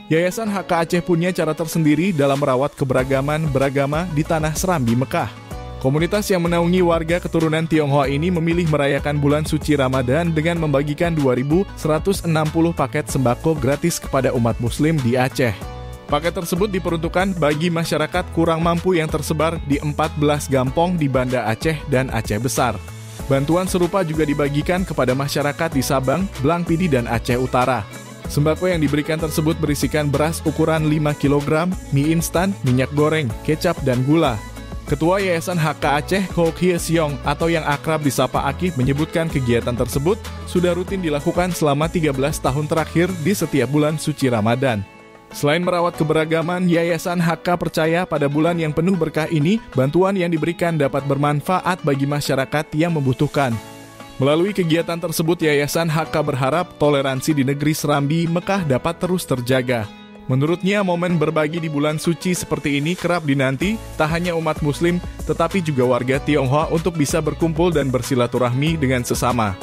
Yayasan HK Aceh punya cara tersendiri dalam merawat keberagaman beragama di Tanah Serambi, Mekah. Komunitas yang menaungi warga keturunan Tionghoa ini memilih merayakan bulan suci Ramadan dengan membagikan 2.160 paket sembako gratis kepada umat muslim di Aceh. Paket tersebut diperuntukkan bagi masyarakat kurang mampu yang tersebar di 14 gampong di Banda Aceh dan Aceh Besar. Bantuan serupa juga dibagikan kepada masyarakat di Sabang, Blang Pidi, dan Aceh Utara. Sembako yang diberikan tersebut berisikan beras ukuran 5 kg, mie instan, minyak goreng, kecap, dan gula. Ketua Yayasan HK Aceh, Kok Hie Siong, atau yang akrab disapa Akif, menyebutkan kegiatan tersebut sudah rutin dilakukan selama 13 tahun terakhir di setiap bulan suci Ramadan. Selain merawat keberagaman, Yayasan HK percaya pada bulan yang penuh berkah ini, bantuan yang diberikan dapat bermanfaat bagi masyarakat yang membutuhkan. Melalui kegiatan tersebut, Yayasan HK berharap toleransi di negeri Serambi, Mekah dapat terus terjaga. Menurutnya, momen berbagi di bulan suci seperti ini kerap dinanti, tak hanya umat muslim, tetapi juga warga Tionghoa untuk bisa berkumpul dan bersilaturahmi dengan sesama.